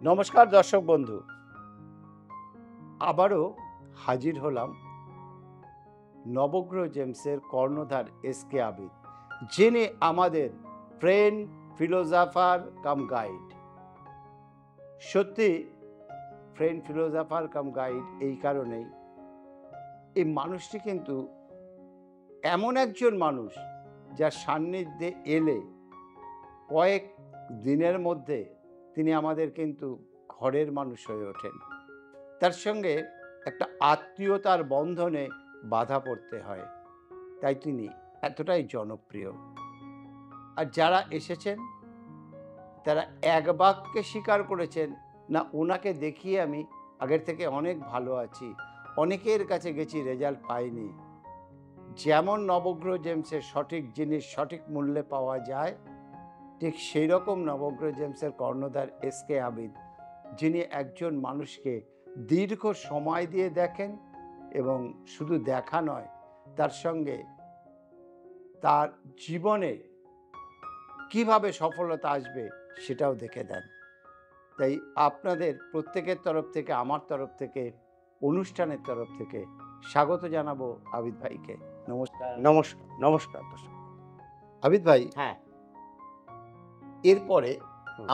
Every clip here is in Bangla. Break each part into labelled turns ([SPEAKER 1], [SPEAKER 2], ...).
[SPEAKER 1] নমস্কার দর্শক বন্ধু, আবারও হাজির হলাম নবগ্রহ জেমসের কর্ণধার এসকে আবিদ, যিনি আমাদের ফ্রেন্ড ফিলোজাফার কাম গাইড। সত্যি ফ্রেন্ড ফিলোজাফার কাম গাইড এই কারণেই, এই মানুষটি কিন্তু এমন একজন মানুষ যার সান্নিধ্যে এলে কয়েক দিনের মধ্যে তিনি আমাদের কিন্তু ঘরের মানুষ হয়ে ওঠেন। তার সঙ্গে একটা আত্মীয়তার বন্ধনে বাধা পড়তে হয়, তাই তিনি এতটাই জনপ্রিয়। আর যারা এসেছেন তারা এক বাক্যে স্বীকার করেছেন, না ওনাকে দেখিয়ে আমি আগের থেকে অনেক ভালো আছি, অনেকের কাছে গেছি রেজাল্ট পাইনি। যেমন নবগ্রহ জেমসের সঠিক জিনিস সঠিক মূল্যে পাওয়া যায়, ঠিক সেই রকম নবগ্রহ জেমসের কর্ণধার এসকে আবিদ, যিনি একজন মানুষকে দীর্ঘ সময় দিয়ে দেখেন এবং শুধু দেখা নয়, তার সঙ্গে তার জীবনে কিভাবে সফলতা আসবে সেটাও দেখে দেন। তাই আপনাদের প্রত্যেকের তরফ থেকে, আমার তরফ থেকে, অনুষ্ঠানের তরফ থেকে স্বাগত জানাবো আবিদ ভাইকে। নমস্কার।
[SPEAKER 2] নমস্কার নমস্কার দর্শক।
[SPEAKER 1] আবিদ ভাই,
[SPEAKER 2] হ্যাঁ,
[SPEAKER 1] এরপরে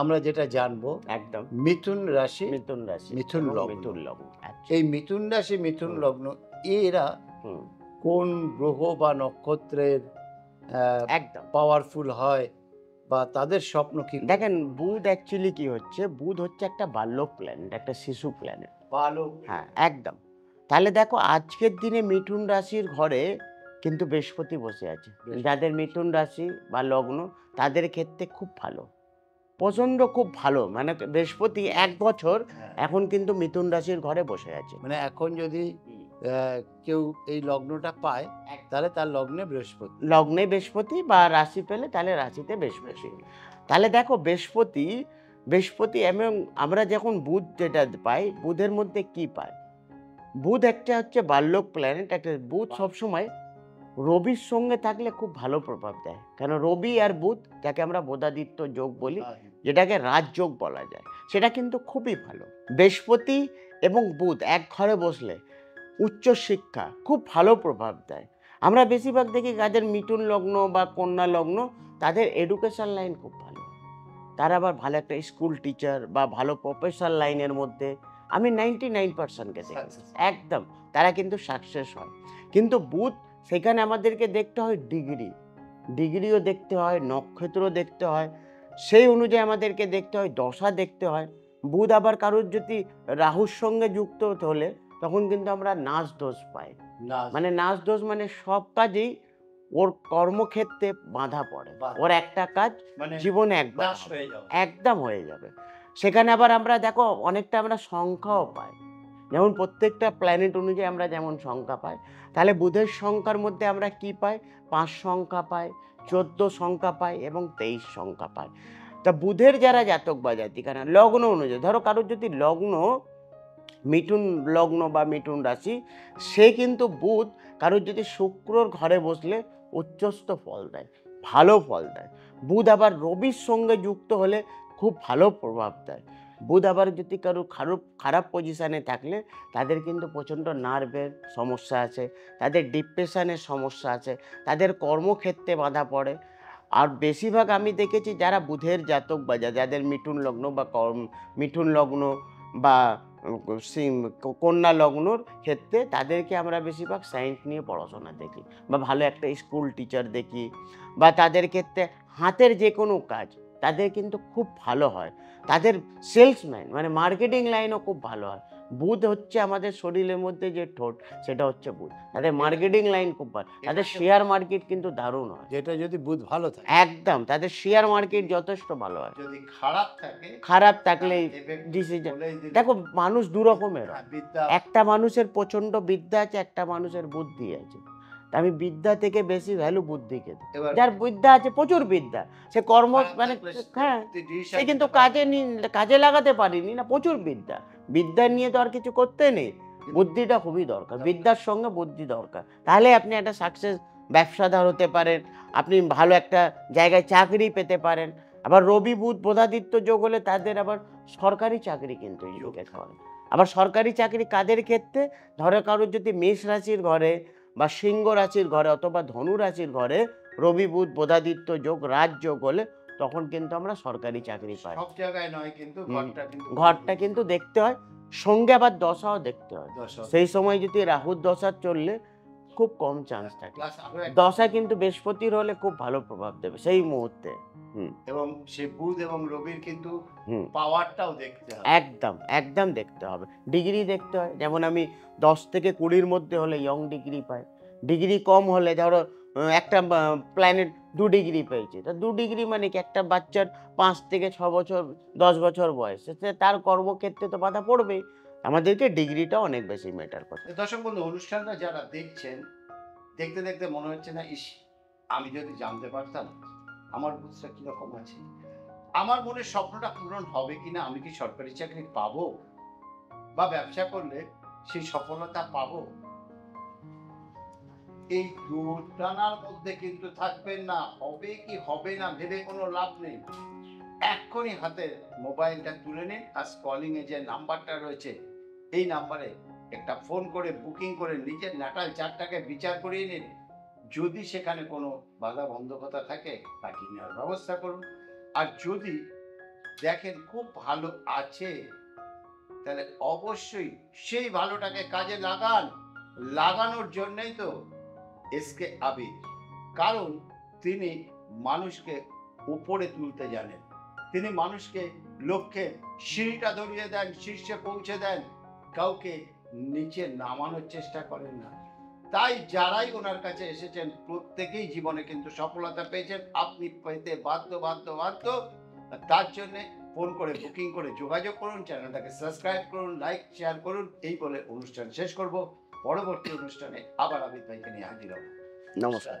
[SPEAKER 1] আমরা যেটা জানবো,
[SPEAKER 2] একদম
[SPEAKER 1] মিথুন রাশি,
[SPEAKER 2] মিথুন রাশি,
[SPEAKER 1] মিথুন
[SPEAKER 2] এবং
[SPEAKER 1] লগ্ন।
[SPEAKER 2] মিথুন লগ্ন। আচ্ছা।
[SPEAKER 1] এই মিথুন রাশি মিথুন লগ্ন এরা
[SPEAKER 2] হুম,
[SPEAKER 1] কোন গ্রহ বা নক্ষত্রের
[SPEAKER 2] একদম
[SPEAKER 1] পাওয়ারফুল হয় বা তাদের স্বপ্ন কি?
[SPEAKER 2] দেখেন, বুধ অ্যাকচুয়ালি কি হচ্ছে, বুধ হচ্ছে একটা বাল্যক প্ল্যানেট, একটা শিশু প্ল্যানেট।
[SPEAKER 1] ভালো।
[SPEAKER 2] হ্যাঁ, একদম। তাহলে দেখো, আজকের দিনে মিথুন রাশির ঘরে কিন্তু বৃহস্পতি বসে আছে। যাদের মিথুন রাশি বা লগ্ন, তাদের ক্ষেত্রে খুব ভালো, প্রচণ্ড খুব ভালো। মানে বৃহস্পতি 1 বছর এখন কিন্তু মিথুন রাশির ঘরে বসে আছে।
[SPEAKER 1] মানে এখন যদি কেউ এই লগ্নটা পায়, তাহলে তার লগ্নে বৃহস্পতি।
[SPEAKER 2] লগ্নে বৃহস্পতি বা রাশি পেলে তাহলে রাশিতে বৃহস্পতি। তাহলে দেখো, বৃহস্পতি এবং আমরা যখন বুধ যেটা পাই, বুধের মধ্যে কি পাই? বুধ একটা হচ্ছে বাল্যক প্ল্যানেট। একটা বুধ সবসময় রবির সঙ্গে থাকলে খুব ভালো প্রভাব দেয়। কেন, রবি আর বুধ, যাকে আমরা বোধাদিত্য যোগ বলি, যেটাকে রাজযোগ বলা যায়, সেটা কিন্তু খুবই ভালো। বৃহস্পতি এবং বুধ এক ঘরে বসলে উচ্চ শিক্ষা খুব ভালো প্রভাব দেয়। আমরা বেশিরভাগ দেখি যাদের মিথুন লগ্ন বা কন্যা লগ্ন, তাদের এডুকেশন লাইন খুব ভালো। তারা আবার ভালো একটা স্কুল টিচার বা ভালো প্রফেশনাল লাইনের মধ্যে, আমি 99%কে দেখি একদম তারা কিন্তু সাকসেস হয়। কিন্তু বুধ, সেখানে আমাদেরকে দেখতে হয় ডিগ্রিও দেখতে হয়, নক্ষত্র দেখতে হয়, সেই অনুযায়ী আমাদেরকে দেখতে হয়, দশা দেখতে হয়। বুধ আবার কারোর যদি রাহুর সঙ্গে যুক্ত হলে, তখন কিন্তু আমরা নাশ দোষ পাই। মানে নাশ দোষ মানে সব কাজেই ওর কর্মক্ষেত্রে বাধা পড়ে, ওর একটা কাজ জীবনে একবার একদম হয়ে যাবে। সেখানে আবার আমরা দেখো অনেকটা আমরা সংখ্যাও পাই, যেমন প্রত্যেকটা প্ল্যানেট অনুযায়ী আমরা যেমন সংখ্যা পাই। তাহলে বুধের সংখ্যার মধ্যে আমরা কি পাই? 5 সংখ্যা পাই, 14 সংখ্যা পাই এবং 23 সংখ্যা পাই। তা বুধের যারা জাতক বা জাতিকারা লগ্ন অনুযায়ী, ধরো কারোর যদি লগ্ন মিথুন লগ্ন বা মিথুন রাশি, সে কিন্তু বুধ কারোর যদি শুক্রর ঘরে বসলে উচ্চস্থ ফল দেয়, ভালো ফল দেয়। বুধ আবার রবির সঙ্গে যুক্ত হলে খুব ভালো প্রভাব দেয়। বুধ আবার যদি খারাপ পজিশানে থাকলে, তাদের কিন্তু প্রচণ্ড নার্ভের সমস্যা আছে, তাদের ডিপ্রেশনের সমস্যা আছে, তাদের কর্মক্ষেত্রে বাধা পড়ে। আর বেশিরভাগ আমি দেখেছি যারা বুধের জাতক বা যাদের মিথুন লগ্ন বা মিথুন লগ্ন বা কন্যা লগ্নর ক্ষেত্রে, তাদেরকে আমরা বেশিরভাগ সায়েন্স নিয়ে পড়াশোনা দেখি বা ভালো একটা স্কুল টিচার দেখি, বা তাদের ক্ষেত্রে হাতের যে কোনো কাজ তাদের কিন্তু খুব ভালো হয়। তাদের সেলসম্যান মানে মার্কেটিং লাইনও খুব ভালো হয়। বুধ হচ্ছে আমাদের শরীরের মধ্যে যে ঠোঁট, সেটা হচ্ছে বুধ। তাদের মার্কেটিং লাইন খুব ভালো, তাদের শেয়ার মার্কেট কিন্তু দারুণ হয়।
[SPEAKER 1] যেটা যদি বুধ ভালো থাকে,
[SPEAKER 2] একদম তাদের শেয়ার মার্কেট যথেষ্ট ভালো হয়।
[SPEAKER 1] যদি খারাপ থাকে,
[SPEAKER 2] খারাপ থাকলে ডিসিশন, দেখো মানুষ দু রকমের হয়। একটা মানুষের প্রচন্ড বিদ্যা আছে, একটা মানুষের বুদ্ধি আছে। তা আমি বিদ্যা থেকে বেশি ভ্যালু বুদ্ধিকে দিই। যার বিদ্যা আছে, প্রচুর বিদ্যা, সে কর্ম মানে হ্যাঁ, সে কিন্তু কাজে লাগাতে পারিনি না, প্রচুর বিদ্যা নিয়ে তো আর কিছু করতে নেই। বুদ্ধিটা খুবই দরকার, বিদ্যার সঙ্গে বুদ্ধি দরকার, তাহলে আপনি একটা সাকসেস ব্যবসাদার হতে পারেন, আপনি ভালো একটা জায়গায় চাকরি পেতে পারেন। আবার রবি বুধ বোধাদিত্য যোগ হলে তাদের আবার সরকারি চাকরি কিন্তু ইন্ডিকেট করে। আবার সরকারি চাকরি কাদের ক্ষেত্রে, ধরো কারোর যদি মেষ রাশির ঘরে বা সিংহ রাশির ঘরে অথবা ধনু রাশির ঘরে রবি বুধ বোধাদিত্য যোগ রাজযোগ হলে তখন কিন্তু আমরা সরকারি চাকরি পাই।
[SPEAKER 1] সব জায়গায় নয় কিন্তু
[SPEAKER 2] ঘরটা কিন্তু দেখতে হয়, সঙ্গে আবার দশাও দেখতে হয়। সেই সময় যদি রাহুর দশা চললে খুব কম চান্স থাকে। দশা কিন্তু বৃহস্পতির হলে খুব ভালো প্রভাব দেবে সেই মুহূর্তে।
[SPEAKER 1] এবং সে বুধ এবং রবির কিন্তু পাওয়ারটাও দেখতে হবে।
[SPEAKER 2] একদম একদম দেখতে হবে, ডিগ্রি দেখতে হয়। যেমন আমি 10 থেকে 20-র মধ্যে হলে ইয়ং ডিগ্রি পাই, ডিগ্রি কম হলে ধরো একটা প্ল্যানেট 2 ডিগ্রি পেয়েছে, তা 2 ডিগ্রি মানে কি একটা বাচ্চার 5 থেকে 6 বছর 10 বছর বয়স, তার কর্মক্ষেত্রে তো বাধা পড়বেই। আমাদেরকে ডিগ্রিটা অনেক বেশি ম্যাটার করে।
[SPEAKER 1] দর্শক বন্ধু, অনুষ্ঠানটা যারা দেখছেন, দেখতে দেখতে মনে হচ্ছে না, ইস আমি যদি জানতে পারতাম আমার বুঝটা কিরকম আছে, আমার মনের স্বপ্নটা পূরণ হবে কিনা, আমি কি সরকারি চাকরি পাবো বা ব্যবসা করলে সেই সফলতা পাবো, এই দুটানার মধ্যে কিন্তু থাকবেন না। হবে কি হবে না ভেবে কোনো লাভ নেই। এক্ষুনি হাতে মোবাইলটা তুলে নিন, আর কলিং এ যে নাম্বারটা রয়েছে এই নাম্বারে একটা ফোন করে বুকিং করে নিজের নাটাল চারটাকে বিচার করিয়ে নিন। যদি সেখানে কোনো বাধা বন্ধকতা থাকে তাকে নেওয়ার ব্যবস্থা করুন। আর যদি দেখেন খুব ভালো আছে, তাহলে অবশ্যই সেই ভালোটাকে কাজে লাগান। লাগানোর জন্যই তো এসকে আবির, কারণ তিনি মানুষকে উপরে তুলতে জানেন, তিনি মানুষকে লক্ষ্যে সিঁড়িটা ধরিয়ে দেন, শীর্ষে পৌঁছে দেন, কাউকে নিচে নামানোর চেষ্টা করেন না। তাই যারাই ওনার কাছে এসেছেন প্রত্যেকেই জীবনে কিন্তু সফলতা পেয়েছেন। আপনি পেতে বাধ্য বাধ্য বাধ্য। তার জন্য ফোন করে বুকিং করে যোগাযোগ করুন, চ্যানেলটাকে সাবস্ক্রাইব করুন, লাইক শেয়ার করুন। এই বলে অনুষ্ঠান শেষ করব। পরবর্তী অনুষ্ঠানে আবার আবির ভাইকে নিয়ে হাজির হব।
[SPEAKER 2] নমস্কার।